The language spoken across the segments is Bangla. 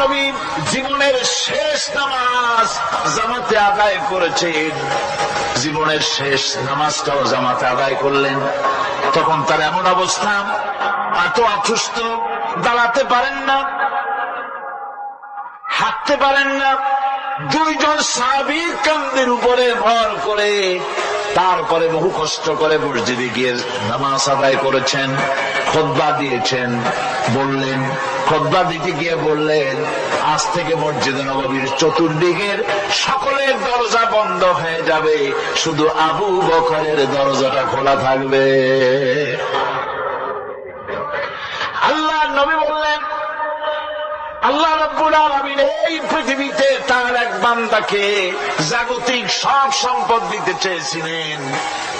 নবী জীবনের শেষ নামাজ জামাতে আদায় করেছেন, জীবনের শেষ নামাজটাও জামাতে আদায় করলেন। তখন তার এমন অবস্থা, এত অসুস্থ, দাঁড়াতে পারেন না, হাঁটতে পারেন না। দুইজন সাহাবীর কাঁধের উপরে ভর করে তারপরে বহু কষ্ট করে মসজিদে গিয়ে নামাজ আদায় করেছেন, খুতবা দিয়েছেন। বললেন, খুতবা দিতে গিয়ে বললেন, আজ থেকে মসজিদে নববীর চতুর্দিকের সকলের দরজা বন্ধ হয়ে যাবে, শুধু আবু বকরের দরজাটা খোলা থাকবে। আল্লাহ নবী বললেন, আল্লাহ রাব্বুল আলামিন এই পৃথিবীতে তার এক বান্দাকে জাগতিক সব সম্পদ দিতে চেয়েছিলেন,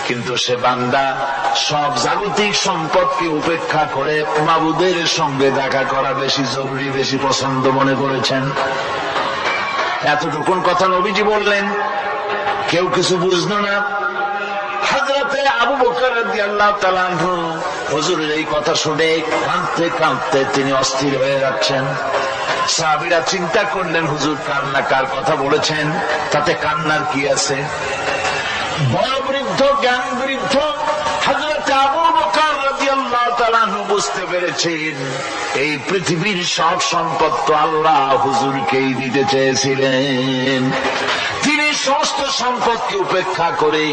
কিন্তু সে বান্দা সব জাগতিক সম্পদকে উপেক্ষা করে মাবুদের সঙ্গে দেখা করা বেশি জরুরি, বেশি পছন্দ মনে করেছেন। এতটুকুন কথা নবীজি বললেন, কেউ কিছু বুঝলো না। হযরতে আবু বকর রাদিয়াল্লাহু তাআলা আনহু হুজুরের এই কথা শুনে কাঁদতে কাঁদতে তিনি অস্থির হয়ে যাচ্ছেন। সাহাবীরা চিন্তা করলেন, হুজুর কান্না কার কথা বলেছেন, তাতে কান্নার কি আছে? বড় বৃদ্ধ, জ্ঞান বৃদ্ধ হযরত আবু বকর রাদিয়াল্লাহু তাআলা আনহু বুঝতে পেরেছেন এই পৃথিবীর সব সম্পদ তো আল্লাহ হুজুরকেই দিতে চেয়েছিলেন। তিনি সমস্ত সম্পদকে উপেক্ষা করে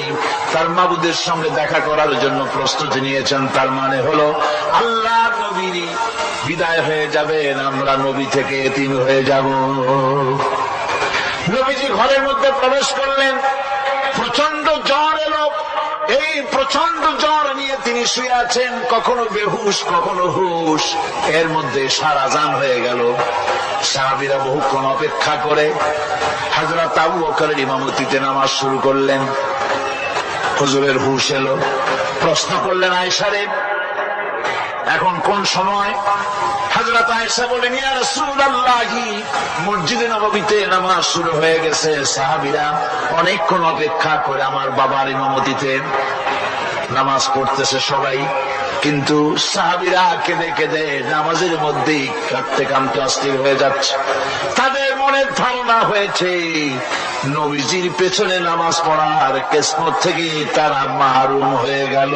তার মাবুদের সঙ্গে দেখা করার জন্য প্রস্তুতি নিয়েছেন। তার মানে হলো আল্লাহ নবীর বিদায় হয়ে যাবেন, আমরা নবী থেকে এতিম হয়ে যাব। নবীজি ঘরের মধ্যে প্রবেশ করলেন, প্রচন্ড জ্বর এলো। এই প্রচন্ড জ্বর নিয়ে তিনি শুয়ে আছেন, কখনো বেহুশ কখনো হুশ। এর মধ্যে সারা জান হয়ে গেল। সাহাবীরা বহুক্ষণ অপেক্ষা করে হযরত আবু বকরের ইমামতিতে নামাজ শুরু করলেন। হুজুরের হুশ এলো, প্রশ্ন করলেন, আয়েশা রে, এখন কোন সময়? হযরত আয়েশা বলেন, ইয়া রাসূলুল্লাহ, মসজিদে নববীতে নামাজ শুরু হয়ে গেছে। সাহাবীরা অনেকক্ষণ অপেক্ষা করে আমার বাবার ইমামতিতে নামাজ পড়তেছে সবাই, কিন্তু সাহাবীরা কেঁদে কেঁদে নামাজের মধ্যেই কাঁদতে কাঁদতে অস্থির হয়ে যাচ্ছে। তাদের মনের ধারণা হয়েছে নবীজির পেছনে নামাজ পড়ার কিসমত থেকে তারা মাহরুম হয়ে গেল।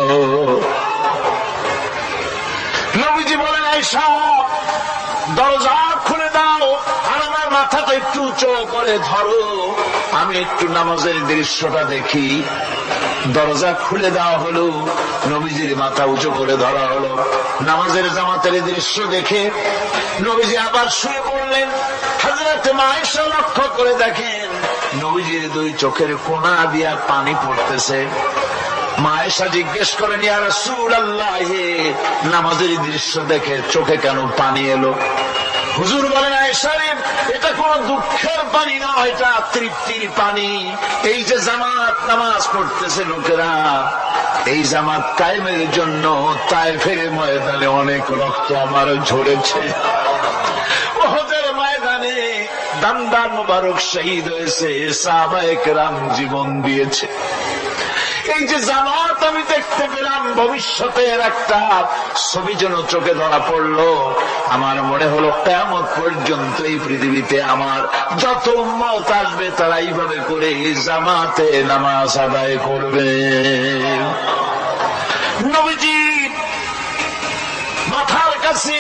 নবীজি বলেন, আয়েশা, দরজা খুলে দাও, আর আমার মাথাটা একটু উঁচু করে ধরো, আমি একটু নামাজের দৃশ্যটা দেখি। দরজা খুলে দেওয়া হলো, নবীজির মাথা উঁচু করে ধরা হলো। নামাজের জামাতের দৃশ্য দেখে নবীজি আবার শুয়ে পড়লেন। হযরত আয়েশা লক্ষ্য করে দেখেন নবীজির দুই চোখের কোনা দিয়া পানি পড়তেছে। মা আয়েশা জিজ্ঞেস করেন, ইয়া রাসূলুল্লাহ, নামাজের দৃশ্য দেখে চোখে কেন পানি এলো? হুজুর বলেন, আয়েশা রে, এটা কোন দুঃখের পানি না, এটা তৃপ্তির পানি। এই যে জামাত নামাজ পড়তেছে লোকেরা, এই জামাত কায়েমের জন্য তায়েফের ময়দানে অনেক রক্ত আমার ঝরেছে। উহুদের ময়দানে দামদার মুবারক শহীদ হয়েছে, সাহাবায়ে কেরাম জীবন দিয়েছে। এই যে জামাত আমি দেখতে পেলাম, ভবিষ্যতের একটা ছবি যেন চোখে ধরা পড়লো। আমার মনে হলো কিয়ামত পর্যন্ত এই পৃথিবীতে আমার যত উম্মত আসবে তারা এইভাবে করে জামাতে নামাজ আদায় করবে। নবীজি মাথার কাছে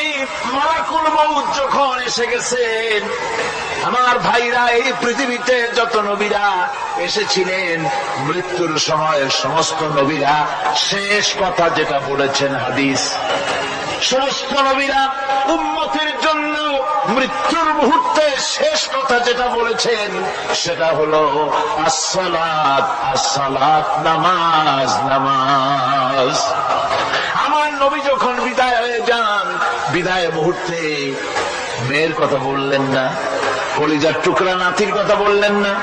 মালাকুল মউত যখন এসে গেছেন, আমার ভাইরা, এই পৃথিবীতে যত নবীরা এসেছিলেন, মৃত্যুর সময় সমস্ত নবীরা শেষ কথা যেটা বলেছেন, হাদিস, সমস্ত নবীরা উম্মতের জন্য মৃত্যুর মুহূর্তে শেষ কথা যেটা বলেছেন সেটা হলো আসসালাত, আসসালাত, নামাজ, নামাজ। আমার নবী যখন বিদায় হয়ে যান, বিদায় মুহূর্তে মেয়ের কথা বললেন না, কলিজার টুকরা নাতির কথা বললেন না,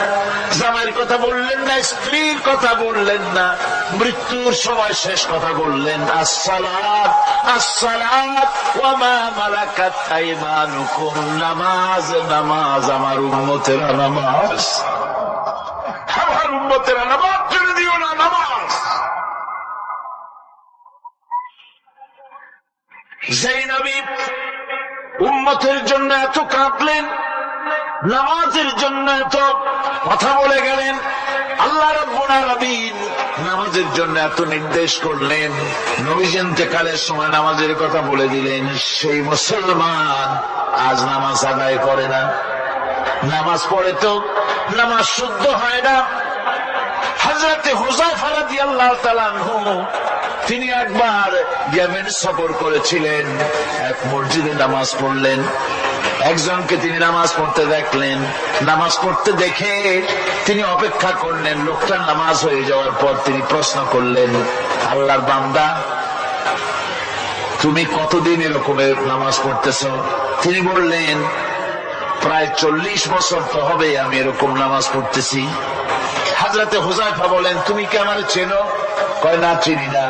জামাইয়ের কথা বললেন না, স্ত্রীর কথা বললেন না, মৃত্যুর সময় শেষ কথা বললেন, আসসালাত, আসসালাত ওয়া মা মালাকাত আইমানুকুম, নামাজ, নামাজ, আমার উম্মতেরা নামাজ, আমার উম্মতেরা নামাজ ছেড়ে দিও না, নামাজ। যেই নবী উম্মতের জন্য এত কাঁদলেন, নামাজের জন্য এত কথা বলে গেলেন, আল্লাহ রাব্বুল আলামিন নামাজের জন্য এত নির্দেশ করলেন, নবীজি ইন্তেকালের সময় নামাজের কথা বলে দিলেন। সেই মুসলমান আজ নামাজ আদায় করে না, নামাজ পড়ে তো নামাজ শুদ্ধ হয় না। হযরতে হুযায়ফা রাদিয়াল্লাহু তাআলা আনহু তিনি একবার ইয়েমেন সফর করেছিলেন, এক মসজিদে নামাজ পড়লেন। একজনকে তিনি নামাজ পড়তে দেখলেন, নামাজ পড়তে দেখে তিনি অপেক্ষা করলেন। লোকটার নামাজ হয়ে যাওয়ার পর তিনি প্রশ্ন করলেন, আল্লাহর বান্দা, তুমি কতদিন এরকমের নামাজ পড়তেছ? তিনি বললেন, প্রায় 40 বছর তো হবে আমি এরকম নামাজ পড়তেছি। হযরতে হুযায়ফা বলেন, তুমি কি আমারে চেনো? কয়, না, চিনি না।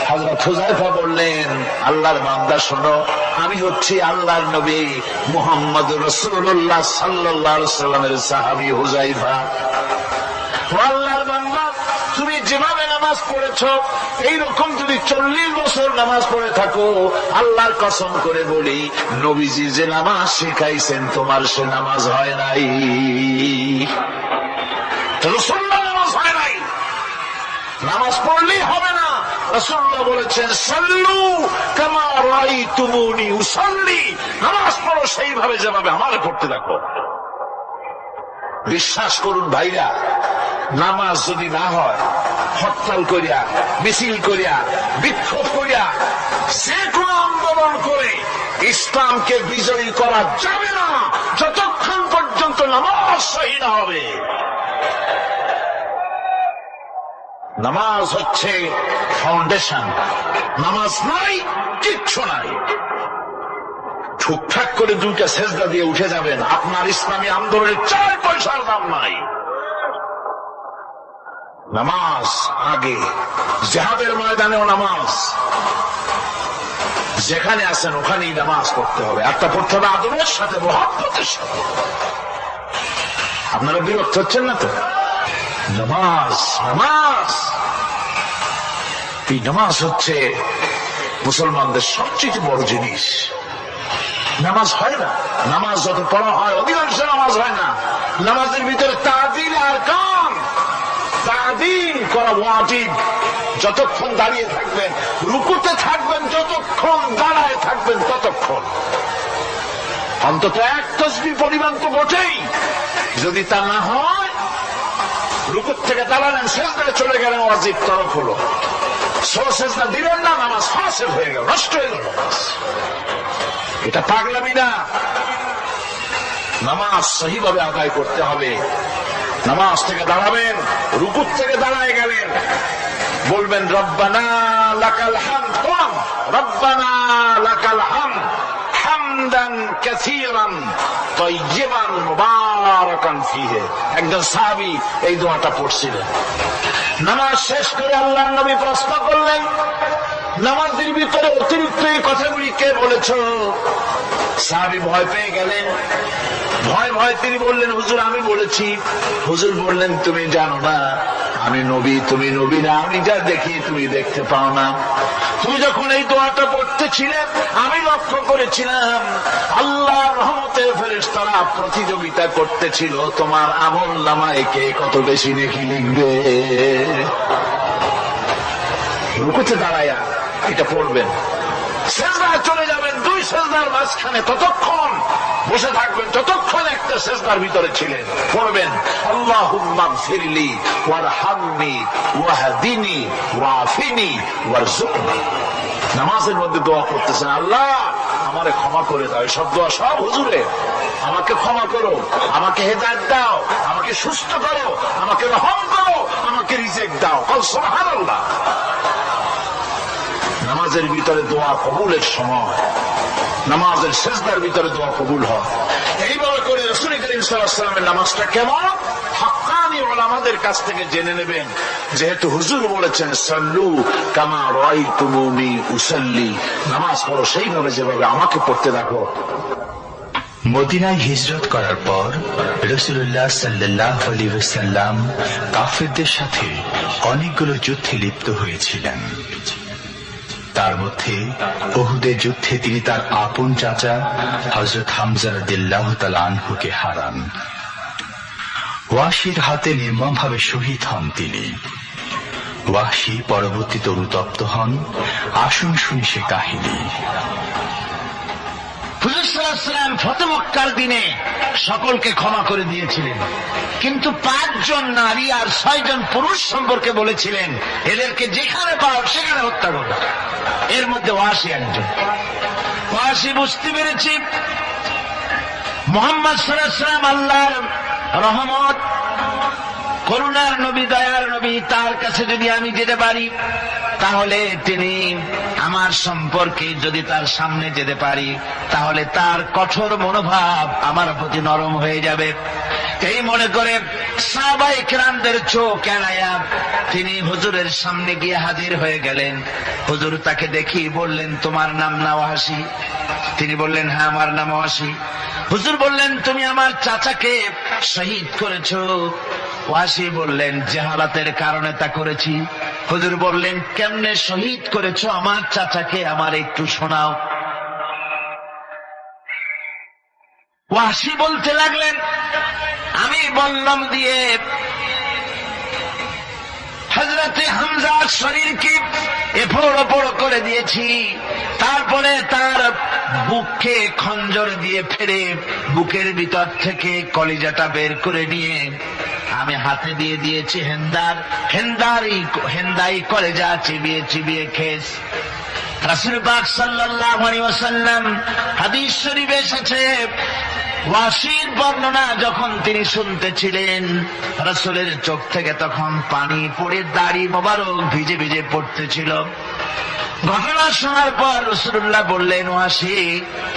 হযরত হুযায়ফা বললেন, আল্লাহর বান্দা শোনো, আমি হচ্ছি আল্লাহর নবী মুহাম্মদুর রাসূলুল্লাহ সাল্লাল্লাহু আলাইহি ওয়াসাল্লামের সাহাবী হুযায়ফা। ও আল্লাহর বান্দা, তুমি যেভাবে নামাজ পড়েছ এইরকম যদি 40 বছর নামাজ পড়ে থাকো, আল্লাহর কসম করে বলি, নবীজি যে নামাজ শিখাইছেন তোমার সে নামাজ হয় নাই। রাসূলুল্লাহ নামাজ হয় নাই, নামাজ পড়লেই হবে না। রাসূলুল্লাহ বলেছেন, সাল্লু কামা রাআইতুমুনি উসাল্লি, নামাজ পড়ো সেইভাবে যেভাবে আমারে পড়তে দেখো। বিশ্বাস করুন ভাইরা, নামাজ যদি না হয়, হরতাল করিয়া, মিছিল করিয়া, বিক্ষোভ করিয়া, যে কোনো আন্দোলন করে ইসলামকে বিজয়ী করা যাবে না যতক্ষণ পর্যন্ত নামাজ সহি না হবে। নামাজ হচ্ছে ফাউন্ডেশন, নামাজ নাই কিচ্ছু নাই। ঠুকঠাক করে 2টা সেজদা দিয়ে উঠে যাবেন, আপনার ইসলামী আন্দোলনের 4 পয়সার দাম নাই। নামাজ আগে, জিহাদের ময়দানেও নামাজ, যেখানে আছেন ওখানেই নামাজ পড়তে হবে। একটা পড়তে হবে আদবের সাথে, মহব্বতের সাথে। আপনারা বিরক্ত হচ্ছেন না তো? নামাজ, নামাজ, এই নামাজ হচ্ছে মুসলমানদের সবচেয়ে বড় জিনিস। নামাজ হয় না, নামাজ যত পড়া হয় অধিকাংশ নামাজ হয় না। নামাজের ভিতরে তা'দিল আর কাম, তা'দিল করা ওয়াজিব। যতক্ষণ দাঁড়িয়ে থাকবেন, রুকুতে থাকবেন, যতক্ষণ দাঁড়ায় থাকবেন ততক্ষণ অন্তত 1 তাসবিহ পরিমাণ তো বটেই। যদি তা না হয়, রুকুত থেকে দাঁড়ালেন, সেজদায় চলে গেলেন, ওয়াজিব তরফ হলো। সেজদা দিলেন না, নামাজ ফাসিদ হয়ে গেল, নষ্ট হয়ে গেল নামাজ। এটা পাগলামি না। নামাজ সহিভাবে আদায় করতে হবে। নামাজ থেকে দাঁড়াবেন, রুকুত থেকে দাঁড়ায় গেলেন, বলবেন রব্বানা লাকাল হামদ, রব্বানা লাকাল হামদ হামদান কাসীরান তাইয়িবান মুবারাকান ফীহি। একজন সাহাবী এই দোয়াটা পড়ছিলেন। নামাজ শেষ করে আল্লাহর নবী প্রশ্ন করলেন, নামাজের ভিতরে অতিরিক্ত এই কথাগুলি কে বলেছ? সাহাবী ভয় পেয়ে গেলেন। ভয় ভয় তিনি বললেন, হুজুর আমি বলেছি। হুজুর বললেন, তুমি জানো না আমি নবী, তুমি নবী না, আমি যা দেখি তুমি দেখতে পাও না। তুমি যখন এই দোয়াটা পড়তেছিলে আমি লক্ষ্য করেছিলাম আল্লাহর রহমতের ফেরেশতারা প্রতিযোগিতা করতেছিল তোমার আমল নামায় কে কত বেশি নেকি লিখবে। রুকুতে দাঁড়ায়া এটা পড়বেন, সেজদায় চলে যাবেন, 2 সেজদার মাঝখানে ততক্ষণ বসে থাকবেন যতক্ষণ একটা সেজদার ভিতরে ছিলেন। পড়বেন আল্লাহুম্মা গফিরলি ওয়ারহামনি ওয়াহদিনি ওয়াআফিনি ওয়ারযুকনি। নামাজের মধ্যে দোয়া করতেছেন, আল্লাহ আমারে ক্ষমা করে দাও। সব দোয়া সব হুজুরে, আমাকে ক্ষমা করো, আমাকে হেদায়েত দাও, আমাকে সুস্থ করো, আমাকে রহম করো, আমাকে রিজিক দাও। সুবহানাল্লাহ। নামাজের ভিতরে দোয়া কবুলের সময়, নামাজের সেজদার ভিতরে দোয়া কবুল হয়। এইভাবে করে রাসূল করিম সাল্লাল্লাহু আলাইহি ওয়াসাল্লামের নামাজটা কেমন হাক্কানি উলামাদের কাছ থেকে জেনে নেবেন। যেহেতু হুজুর বলেছেন সাল্লু কামা রাআইতুমুনি উসাল্লি, নামাজ পড়ো সেইভাবে যেভাবে আমাকে পড়তে দেখো। মদিনায় হিজরত করার পর রাসূলুল্লাহ সাল্লাল্লাহু আলাইহি ওয়াসাল্লাম কাফেরদের সাথে অনেকগুলো যুদ্ধে লিপ্ত হয়েছিলেন। তার মধ্যে উহুদের যুদ্ধে তিনি তার আপন চাচা হযরত হামজা রাদিয়াল্লাহু তাআলা আনহুকে হারান। ওয়াহশীর হাতে নির্মমভাবে শহীদ হন তিনি। ওয়াহশী পরবর্তীতে অনুতপ্ত হন। আসুন শুনি সে কাহিনী। হুজুর সাল্লাল্লাহু আলাইহি ওয়াসাল্লাম ফতহ মক্কার দিনে সকলকে ক্ষমা করে দিয়েছিলেন, কিন্তু 5 জন নারী আর 6 জন পুরুষ সম্পর্কে বলেছিলেন এদেরকে যেখানে পাও সেখানে হত্যা করো। এর মধ্যে ওয়াহশী একজন। ওয়াহশী বুঝতে পেরেছি মুহাম্মদ সাল্লাল্লাহু আলাইহি ওয়াসাল্লাম আল্লাহর রহমত, করুণার নবী, দয়ার নবী, তার কাছে যদি আমি যেতে পারি তাহলে তিনি আমার সম্পর্কে, যদি তার সামনে যেতে পারি তাহলে তার কঠোর মনোভাব আমার প্রতি নরম হয়ে যাবে। এই মনে করে সাহাবায়ে কেরামদের চোখ এড়াইয়া তিনি হুজুরের সামনে গিয়ে হাজির হয়ে গেলেন। হুজুর তাকে দেখি বললেন, তোমার নাম না ওয়াহশী? তিনি বললেন, হ্যাঁ আমার নাম ওয়াহশী। হুজুর বললেন, তুমি আমার চাচাকে শহীদ করেছো। ওয়াহশী বললেন, জাহালাতের কারণে তা করেছি। হুজুর বললেন, কেমনে শহীদ করেছো আমার চাচাকে, আমার একটু শোনাও। ওয়াহশী বলতে লাগলেন, আমি বল্লম দিয়ে হযরতে হামজার শরীরকে এফোড় ওপড় করে দিয়েছি, তারপরে তার বুককে খঞ্জর দিয়ে ফেরে বুকের ভিতর থেকে কলিজাটা বের করে নিয়ে আমি হাতে দিয়ে দিয়েছি হেন্দাই কলেজা চিবিয়ে চিবিয়ে খেস। রাসূল পাক সাল্লাল্লাহু আলাইহি ওয়াসাল্লাম হাদিস শরীফে এসেছে, ওয়াহশীর বর্ণনা যখন তিনি শুনতেছিলেন রাসূলের চোখ থেকে তখন পানি পড়ে দাড়ি মোবারক ভিজে ভিজে পড়তেছিল। ঘটনা শোনার পর রাসূলুল্লাহ বললেন, ওয়াহশী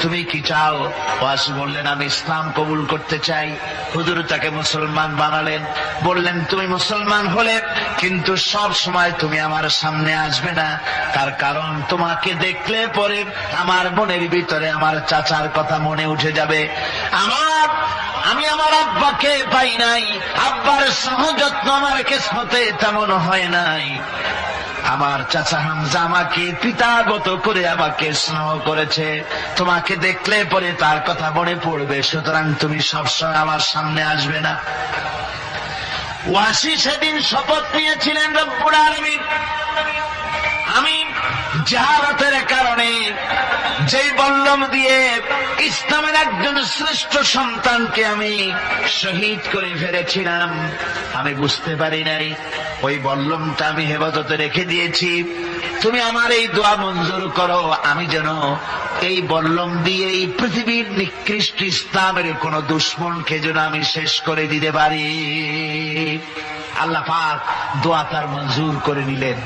তুমি কি চাও? ওয়াহশী বললেন, আমি ইসলাম কবুল করতে চাই। হুজুর তাকে মুসলমান বানালেন। বললেন, তুমি মুসলমান হলে কিন্তু সব সময় তুমি আমার সামনে আসবে না, তার কারণ তোমাকে দেখলে পরে আমার মনের ভিতরে আমার চাচার কথা মনে উঠে যাবে। আমি আমার আব্বাকে পাই নাই, আব্বার সহযত্ন আমার কিসমতে তেমন হয় নাই। আমার চাচা হামজা আমাকে পিতাগত করে আমাকে স্নেহ করেছে, তোমাকে দেখলে পরে তার কথা মনে পড়বে, সুতরাং তুমি সবসময় আমার সামনে আসবে না। ওয়াহশী সেদিন শপথ নিয়েছিলেন, রব্বুল আলামিন আমি জাহালাতের কারণে যেই বল্লম দিয়ে ইসলামের একজন শ্রেষ্ঠ সন্তানকে আমি শহীদ করে ফেলেছিলাম, আমি বুঝতে পারি নাই, ওই বল্লমটা আমি হেফাজতে রেখে দিয়েছি। তুমি আমার এই দোয়া মঞ্জুর করো, আমি যেন এই বল্লম দিয়ে এই পৃথিবীর নিকৃষ্ট ইসলামের কোন দুশমনকে যেন আমি শেষ করে দিতে পারি। আল্লাহ পাক দোয়া তার মঞ্জুর করে নিলেন।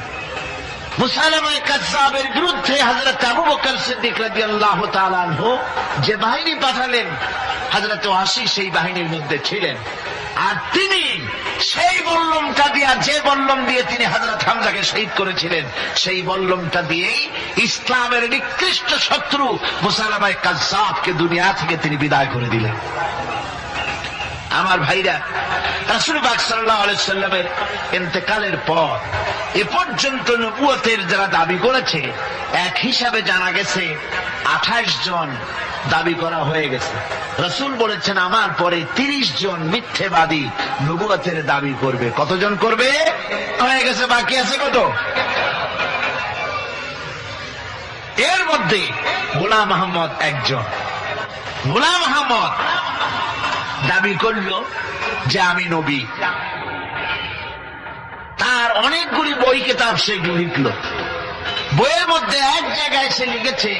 মুসাইলামা কাযযাবের বিরুদ্ধে হযরত আবু বকর সিদ্দিক রাদিয়াল্লাহু তাআলা আনহু যে বাহিনী পাঠালেন, হযরত ওয়াহশী সেই বাহিনীর মধ্যে ছিলেন। আর তিনি সেই বল্লমটা দিয়ে, যে বল্লম দিয়ে তিনি হযরত হামজাকে শহীদ করেছিলেন, সেই বল্লমটা দিয়েই ইসলামের নিকৃষ্ট শত্রু মুসাইলামা কাযযাবকে দুনিয়া থেকে তিনি বিদায় করে দিলেন। আমার ভাইরা, রাসূল পাক সাল্লাল্লাহু আলাইহি ওয়াসাল্লামের ইন্তেকালের পর এ পর্যন্ত নবুয়তের যারা দাবি করেছে, এক হিসাবে জানা গেছে 28 জন দাবি করা হয়ে গেছে। রাসূল বলেছেন, আমার পরে 30 জন মিথ্যেবাদী নবুয়তের দাবি করবে। কতজন করবে? হয়ে গেছে, বাকি আছে কত? এর মধ্যে গোলাম আহমদ একজন। গোলাম আহমদ দাবি করল যে আমি নবী। তার অনেকগুলি বই কিতাব সে লিখল। বইয়ের মধ্যে এক জায়গায় সে লিখেছে,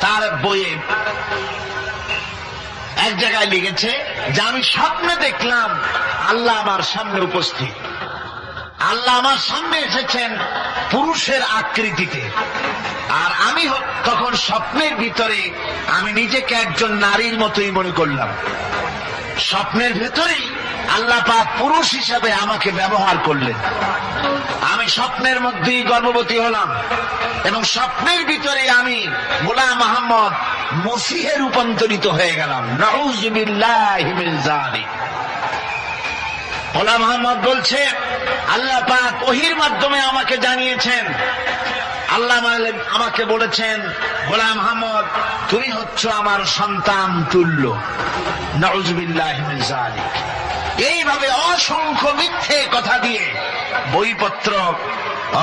তার বইয়ে এক জায়গায় লিখেছে যে আমি স্বপ্নে দেখলাম আল্লাহ আমার সামনে উপস্থিত। আল্লাহ আমার সামনে এসেছেন পুরুষের আকৃতিতে, আর আমি তখন স্বপ্নের ভিতরে আমি নিজেকে একজন নারীর মতোই মনে করলাম। স্বপ্নের ভেতরেই আল্লাহ পাক পুরুষ হিসাবে আমাকে ব্যবহার করলেন। আমি স্বপ্নের মধ্যেই গর্ভবতী হলাম এবং স্বপ্নের ভিতরে আমি গোলাম আহমদ মসিহে রূপান্তরিত হয়ে গেলাম। নাউযুবিল্লাহি মিন যালিক। গোলাম আহমদ বলছে, আল্লাহ পাক ওহীর মাধ্যমে আমাকে জানিয়েছেন আল্লাহ আমাকে বলেছেন, গোলাম আহমদ তুমি হচ্ছ আমার সন্তান তুল্য। নাউযুবিল্লাহি মিন যালিক। এইভাবে অসংখ্য মিথ্যে কথা দিয়ে বইপত্র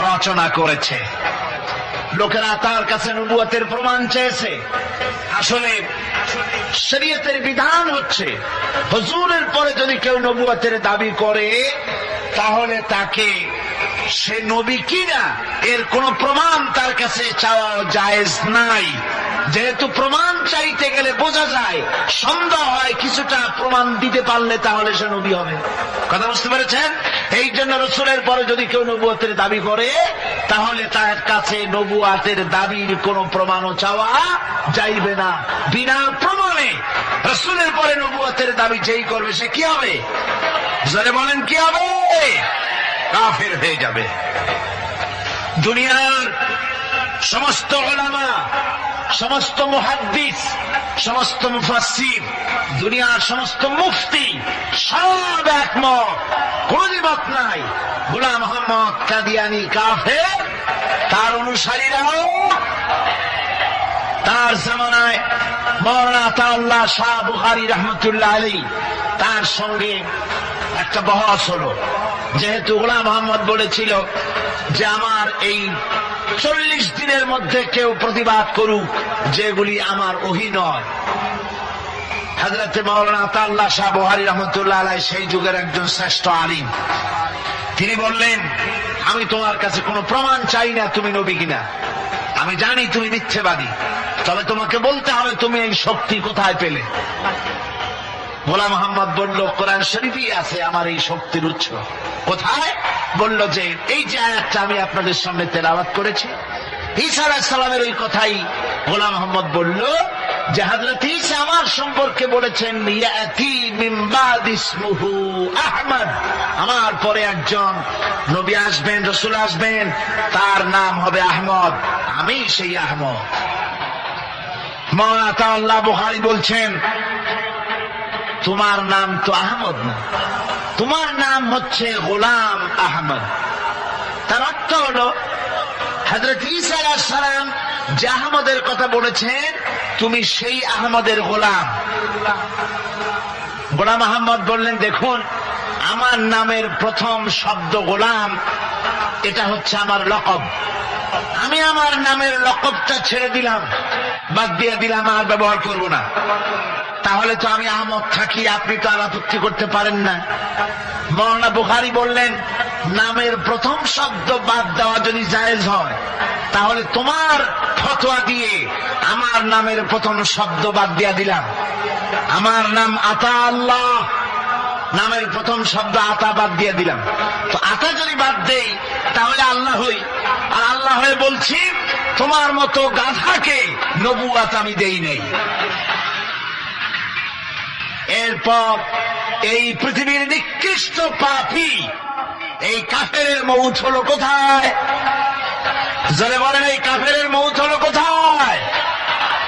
রচনা করেছে। লোকেরা তার কাছে নবুয়তের প্রমাণ চেয়েছে। আসলে শরীয়তের বিধান হচ্ছে, হুজুরের পরে যদি কেউ নবুয়তের দাবি করে তাহলে তাকে সে নবী কিনা এর কোন প্রমাণ তার কাছে চাওয়া জায়েজ নাই। যেহেতু প্রমাণ চাইতে গেলে বোঝা যায়, সন্দেহ হয় কিছুটা প্রমাণ দিতে পারলে তাহলে সে নবী হবে। কথা বুঝতে পেরেছেন? এই জন্য রাসূলের পরে যদি কেউ নবুয়তের দাবি করে তাহলে তার কাছে নবুয়তের দাবির কোন প্রমাণও চাওয়া যাইবে না। বিনা প্রমাণে রাসূলের পরে নবুয়তের দাবি যেই করবে সে কি হবে? জোরে বলেন কি হবে? কাফের হয়ে যাবে। দুনিয়ার সমস্ত উলামা, সমস্ত মুহাদ্দিস, সমস্ত মুফাসসির, দুনিয়ার সমস্ত মুফতি সব একমত, কোন দ্বিমত নাই, গোলাম আহমদ কাদিয়ানী কাফের। তার অনুসারীরাও তার জামানায় মাওলানা আতাউল্লাহ শাহ বুখারী রাহমাতুল্লাহ আলাইহি তার সঙ্গে একটা বহস হলো। যেহেতু গোলাম আহমদ বলেছিল যে আমার এই 40 দিনের মধ্যে কেউ প্রতিবাদ করুক যেগুলি আমার ওহী নয়। হযরত মাওলানা আতাউল্লাহ শাহ বুখারী রাহমাতুল্লাহ আলাইহি সেই যুগের একজন শ্রেষ্ঠ আলিম, তিনি বললেন, আমি তোমার কাছে কোনো প্রমাণ চাই না তুমি নবী কিনা। আমি জানি তুমি মিথ্যেবাদী, তবে তোমাকে বলতে হবে তুমি এই শক্তি কোথায় পেলে। গোলাম আহমদ বলল, কোরআন শরীফই আছে আমার এই শক্তির উৎস। কোথায়? বলল যে এই যে আয়াতটা আমি আপনাদের সামনে তেলাওয়াত করেছি, ঈসা আলাইহিস সালামের ওই কথাই। গোলাম আহমদ বলল যে হযরত ঈসা আমার সম্পর্কে বলেছেন, ইয়াতি মিন বাদ ইসমুহু আহমদ, আমার পরে একজন নবী আসবেন, রাসূল আসবেন, তার নাম হবে আহমদ, আমি সেই আহমদ। মাওলানা আতাউল্লাহ বুখারী বলছেন, তোমার নাম তো আহমদ না, তোমার নাম হচ্ছে গোলাম আহমদ। তার অর্থ হলো হযরত ঈসা আলাইহিস সালাম যে আহমদের কথা বলেছেন তুমি সেই আহমদের গোলাম। গোলাম আহমদ বললেন, দেখুন আমার নামের প্রথম শব্দ গোলাম, এটা হচ্ছে আমার লকব। আমি আমার নামের লকবটা ছেড়ে দিলাম, বাদ দিয়ে দিলাম, আর ব্যবহার করব না। তাহলে তো আমি আহমদ থাকি, আপনি তো আর আপত্তি করতে পারেন না। মাওলানা বুখারী বললেন, নামের প্রথম শব্দ বাদ দেওয়া যদি জায়েজ হয় তাহলে তোমার ফতোয়া দিয়ে আমার নামের প্রথম শব্দ বাদ দিয়ে দিলাম। আমার নাম আতা আল্লাহ, নামের প্রথম শব্দ আতা বাদ দিয়ে দিলাম। তো আতা যদি বাদ দেই তাহলে আল্লাহ হই, আর আল্লাহ হয়ে বলছি তোমার মতো গাধাকে নবুয়ত আমি দেই নাই। এরপর এই পৃথিবীর নিকৃষ্ট পাপী এই কাফেরের মৌত হলো কোথায়? জোরে বলেন, এই কাফেরের মৌত হলো কোথায়?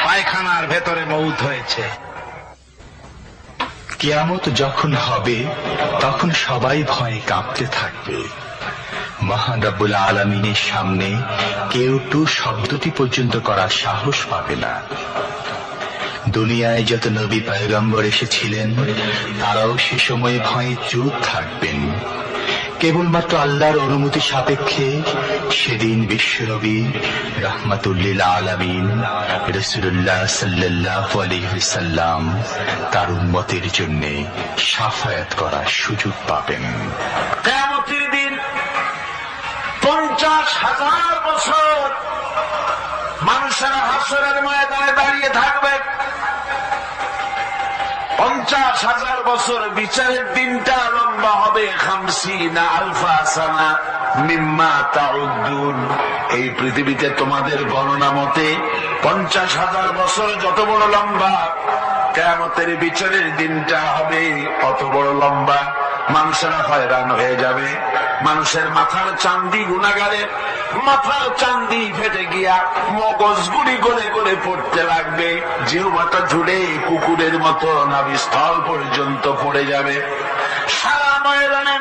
পায়খানার ভেতরে মৌত হয়েছে। কিয়ামত যখন হবে তখন সবাই ভয়ে কাঁপতে থাকবে। মহান রব্বুল আলামিনের সামনে কেউ টু শব্দটি পর্যন্ত করার সাহস পাবে না। দুনিয়ায় যত নবী পয়গম্বর এসেছিলেন তারাও সে সময়ে ভয়ে চুপ থাকবেন। কেবলমাত্র আল্লাহর অনুমতি সাপেক্ষে সেদিন বিশ্বনবী রাহমাতুল্লিল আলামিন রাসূলুল্লাহ সাল্লাল্লাহু আলাইহি ওয়াসাল্লাম তার উম্মতের জন্য শাফায়াত করার সুযোগ পাবেন। কিয়ামতের দিন 50,000 বছর মানুষেরা হাসরের ময়দানে দাঁড়িয়ে থাকবে। 50,000 বছর বিচারের দিনটা লম্বা হবে 50 আলফা সানা মিম্মা তাউদ্দুন। এই পৃথিবীতে তোমাদের গণনা মতে 50,000 বছর যত বড় লম্বা, কিয়ামতের বিচারের দিনটা হবে অত বড় লম্বা। মানুষেরা হয়রান হয়ে যাবে। মানুষের মাথার চান্দি, গুনাহগারের মাথার চান্দি ফেটে গিয়া মগজগুলি গলে গলে পড়তে লাগবে। জিহ্বাটা ঝুলে কুকুরের মতো নাভিস্থল পর্যন্ত পড়ে যাবে। সারা ময়দানে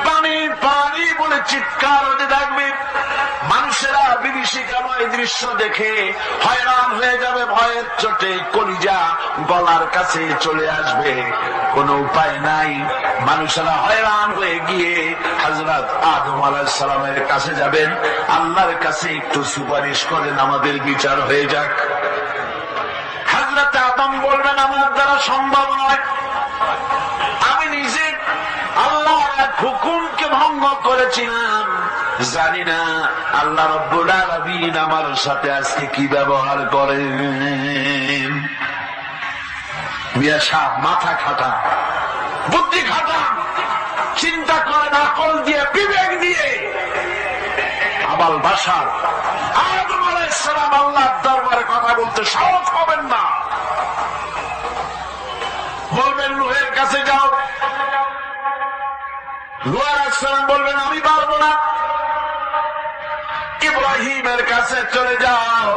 পানি পানি বলে চিৎকার হতে থাকবে। মানুষেরা বিভীষিকাময় দৃশ্য দেখে হয়রান হয়ে যাবে, ভয়ের চোটে কলিজা গলার কাছে চলে আসবে। কোনো উপায় নাই, মানুষেরা হয়রান হয়ে গিয়ে হযরত আদম আলাইহিস সালামের কাছে যাবেন, আল্লাহর কাছে একটু সুপারিশ করেন আমাদের বিচার হয়ে যাক। হযরত আদম বলবেন আমার দ্বারা সম্ভব নয়, আমি নিজে আল্লাহর এক হুকুমকে ভঙ্গ করেছিলাম, জানি না আল্লাহ রাব্বুল আলামিন আমার সাথে আজকে কি ব্যবহার করেন। মিয়া সাহেব মাথা খাটা, বুদ্ধি খাটা, চিন্তা করেন আকল দিয়ে, বিবেক দিয়ে। আবাল বাশার আদম আলাইহিস সালাম আল্লাহর দরবারে কথা বলতে সাহস পাবেন না। বলবেন নূহের কাছে যাও, নূহ আলাইহিস সালাম বলবেন আমি পারবো না। ইব্রাহিমের কাছে চলে যাও,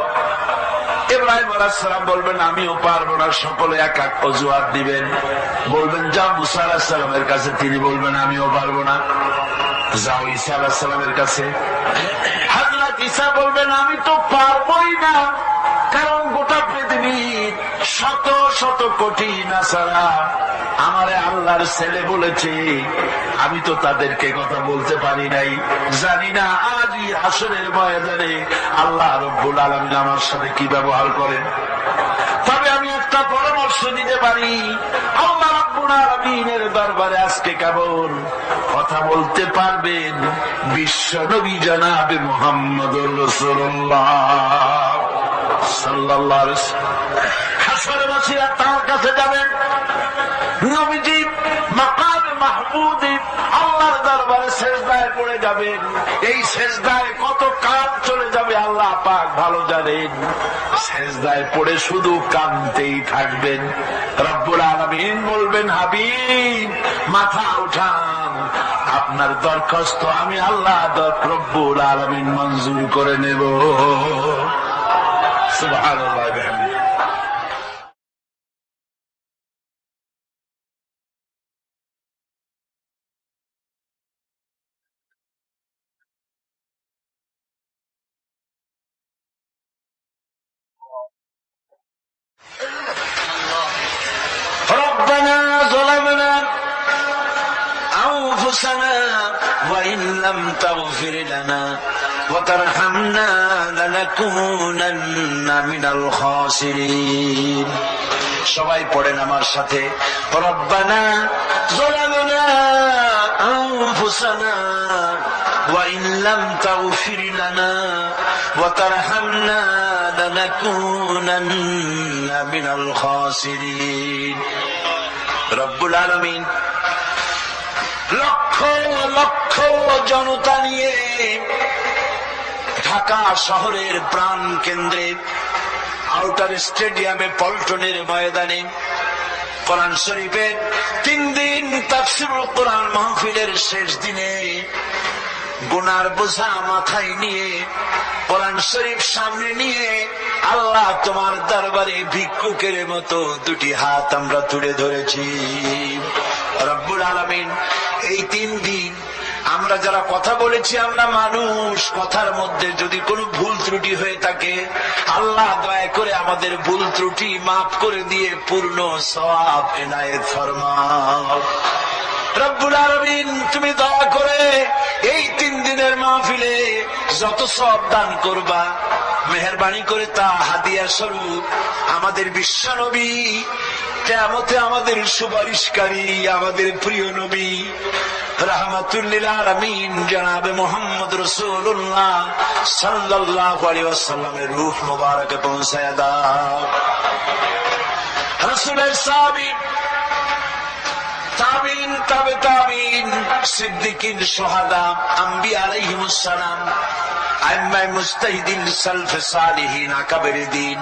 ইব্রাহিম আলাইহিস সালাম বলবেন আমিও পারবো না। সকলে এক এক অজুহাত দিবেন। বলবেন যাও মুসা আলাইহিস সালামের কাছে, তিনি বলবেন আমিও পারবো না। যাও ঈসা আলাইহিস সালামের কাছে, হযরত ঈসা বলবেন আমি তো পারবোই না, কারণ গোটা পৃথিবীর শত শত কোটি নাসারা আমারে আল্লাহর ছেলে বলেছে, আমি তো তাদেরকে কথা বলতে পারি নাই। জানি না আজই হাসরের ময়দানে আল্লাহ রাব্বুল আলামিন আমার সাথে কি ব্যবহার করেন। তবে আমি একটা পরামর্শ দিতে পারি, আল্লাহ রাব্বুল আলামিনের দরবারে আজকে কেবল কথা বলতে পারবেন বিশ্ব নবী জনাবে মুহাম্মদুর রাসূলুল্লাহ সাল্লাল্লাহু আলাইহি ওয়াসাল্লাম। হাসরবাসীরা তার কাছে যাবেন, নবীজি মাকাম মাহমুদে আল্লাহর দরবারে সেজদায় পড়ে যাবেন। এই সেজদায় কত কাজ চলে যাবে আল্লাহ পাক ভালো জানেন। সেজদায় পড়ে শুধু কাঁদতেই থাকবেন। রব্বুল আলামিন বলবেন হাবিব মাথা উঠান, আপনার দরখাস্ত আমি আল্লাহ রব্বুল আলামিন মঞ্জুর করে নেব। সুবহানাল্লাহ। ربنا ظلمنا أنفسنا وإن لم تغفر لنا وترحمنا لنكونن من الخاسرين। সবাই পড়েন আমার সাথে, রব্বানা যালামনা আনফুসানা ওয়া ইন লাম তাগফির লানা ওয়া তারহামনা লানাকুনান্না মিনাল খাসিরিন। রব্বুল আলামিন লক্ষ লক্ষ জনতা নিয়ে ঢাকা শহরের প্রাণ কেন্দ্রে আউটার স্টেডিয়ামে পল্টনের ময়দানে কোরআন শরীফের 3 দিন তাফসীরুল কোরআন মাহফিলের শেষ দিনে গুনার বোঝা মাথায় নিয়ে কোরআন শরীফ সামনে নিয়ে আল্লাহ তোমার দরবারে ভিক্ষুকের মতো দুটি হাত আমরা তুলে ধরেছি। রব্বুল আলামিন এই 3 দিন আমরা যারা কথা বলেছি, আমরা মানুষ, কথার মধ্যে যদি কোনো ভুল ত্রুটি হয়ে থাকে আল্লাহ দয়া করে আমাদের ভুল ত্রুটি মাফ করে দিয়ে পূর্ণ সওয়াব এনায়েত ফরমাও। রব্বুল আলামিন তুমি দয়া করে এই 3 দিনের মাহফিলে যত সওয়াব দান করবা মেহেরবানি করে তা হাদিয়া স্বরূপ আমাদের বিশ্বনবী কিয়ামতে আমাদের সুপারিশকারী আমাদের প্রিয় নবী রাহমাতুল লিল আলামিন জনাবে মুহাম্মদ রাসূলুল্লাহ সাল্লাল্লাহু আলাইহি ওয়াসাল্লামের রূহ মুবারকে পৌঁছায়া দাও। রাসূলের সাহাবী তাবিন তাবে তাবিন সিদ্দিকিন সুহাদা আম্বিয়া আলাইহিমুস সালাম আইম্মায়ে মুজতাহিদিন সালফে সালিহিন আকাবেরে দ্বীন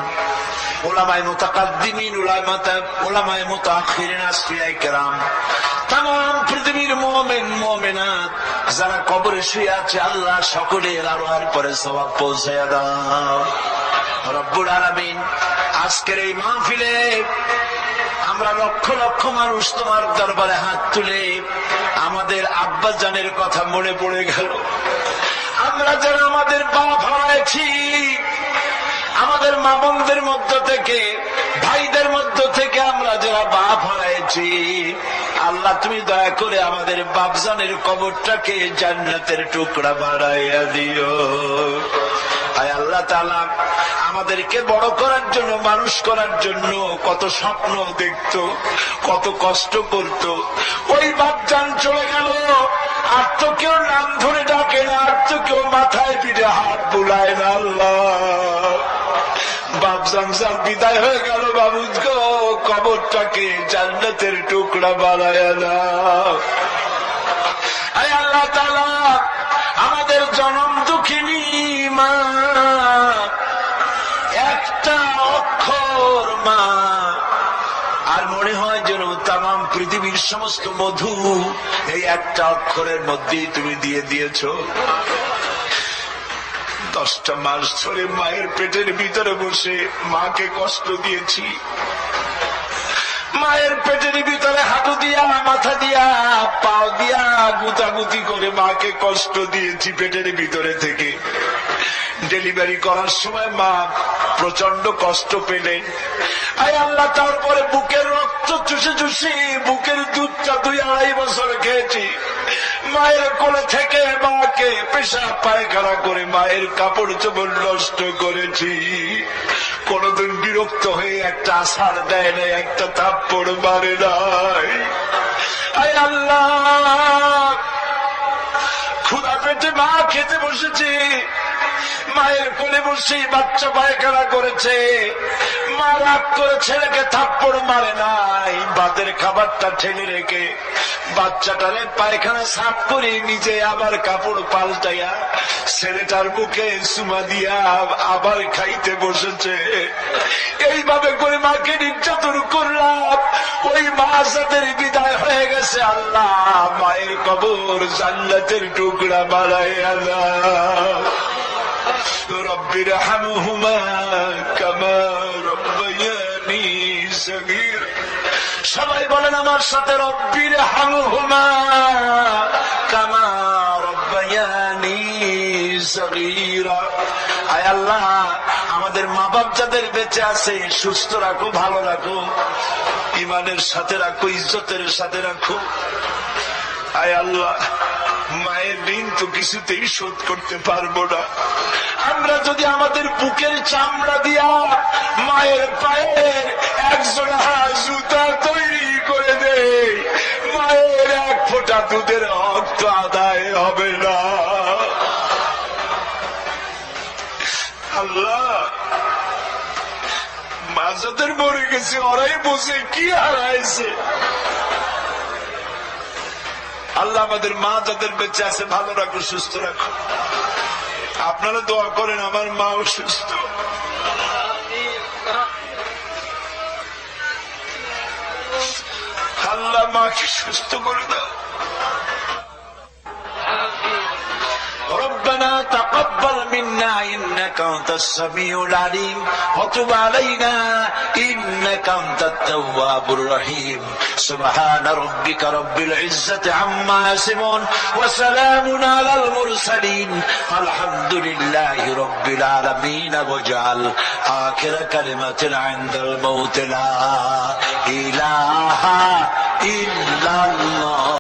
উলামায়ে মুতাকাদ্দিমিন উলামায়ে মুতাআখিরিন আসফিয়ায়ে কেরাম तमाम পৃথিবীর মুমিন মুমিনাত যারা কবরে শুয়ে আছে আল্লাহ সকলের আরওয়ার পরে সওয়াব পৌঁছায়া দাও। রব্বুল আলামিন আজকের এই মাহফিলে আমরা লক্ষ লক্ষ মানুষ তোমার দরবারে হাত তুলে আমাদের আব্বা জানের কথা মনে পড়ে গেল। আমরা যারা আমাদের বাপ হারাইছি, আমাদের মা বোনদের মধ্য থেকে, ভাইদের মধ্য থেকে আমরা যারা বাপ হারাইছি, আল্লাহ তুমি দয়া করে আমাদের বাপজানের কবরটাকে জান্নাতের টুকরা বাড়াইয়া দিও। আয় আল্লাহ তাআলা, আমাদেরকে বড় করার জন্য, মানুষ করার জন্য কত স্বপ্ন দেখত, কত কষ্ট করত। ওই বাপজান চলে গেল, আর তো কেউ নাম ধরে ডাকে না, আর তো কেউ মাথায় পিঠে হাত বুলায় না। আল্লাহ, বাপজান সার বিদায় হয়ে গেল, বাবুজ গো কবরটাকে জান্নাতের টুকরা বানায় দাও। আয় আল্লাহ তাআলা, আমাদের জনম দুঃখিনী মা, একটা অক্ষর মা, আর মনে হয় যেন তামাম পৃথিবীর সমস্ত মধু এই একটা অক্ষরের মধ্যেই তুমি দিয়ে দিয়েছো। 10টা মাস ধরে মায়ের পেটের ভিতরে বসে মাকে কষ্ট দিয়েছি, মায়ের পেটের ভিতরে হাঁটু দিয়া, মাথা দিয়া, পাও দিয়া গুতাগুতি করে মাকে কষ্ট দিয়েছি পেটের ভিতরে থেকে। ডেলিভারি করার সময় মা প্রচন্ড কষ্ট পেলেন। আয় আল্লাহ, তারপরে বুকের রক্ত চুষে চুষে বুকের দুধটা 2-2.5 বছর খেয়েছি। মায়ের কোলে থেকে মাকে পেশাব পায়খানা করে মায়ের কাপড় চোপড় নষ্ট করেছি। কোনদিন বিরক্ত হয়ে একটা আছাড় দেয় নাই, একটা থাপ্পড় মারে নাই। আয় আল্লাহ, ক্ষুধা পেটে মা খেতে বসেছে, মায়ের কোলে বসে বাচ্চা পায়খানা করেছে, মা রাগ করে ছেলেকে থাপ্পড় মারে নাই, ভাতের খাবারটা ঠেলে রেখে বাচ্চাটারে পায়খানা সাফ করে নিজে আবার কাপড় পাল্টাইয়া ছেলেটার মুখে চুমা দিয়া আবার খাইতে বসেছে। এইভাবে করে মাকে নির্যাতন করলাম, ওই মা যাদের বিদায় হয়ে গেছে, আল্লাহ মায়ের কবর জান্নাতের টুকরা বানাইয়া দাও। রব্বির হামহুমা কামা রব্বায়ানি সগীর। সবাই বলেন আমার সাথে, রব্বির হামহুমা কামা রব্বায়ানি সগীরা। আয় আল্লাহ, আমাদের মা বাপ যাদের বেঁচে আছে সুস্থ রাখো, ভালো রাখো, ইমানের সাথে রাখো, ইজ্জতের সাথে রাখো। আয় আল্লাহ, মায়ের ঋণ তো কিছুতেই শোধ করতে পারবো না। আমরা যদি আমাদের বুকের চামড়া দিয়া মায়ের পায়ের একজোড়া জুতা তৈরি করে দেই, মায়ের এক ফোঁটা দুধের হক তো আদায় হবে না। আল্লাহ, মা যাদের মরে গেছে ওরাই বসে কি হারাইছে। আল্লাহ আমাদের মা যাদের বেঁচে আছে ভালো রাখো, সুস্থ রাখো। আপনারা দোয়া করেন আমার মাও সুস্থ। আল্লাহ মাকে সুস্থ করে দাও। ربنا تقبل منا إنك أنت السميع العليم وتب علينا إنك أنت التواب الرحيم سبحان ربك رب العزة عما يصفون وسلام على المرسلين الحمد لله رب العالمين واجعل آخر كلمة عند الموت لا إله إلا الله.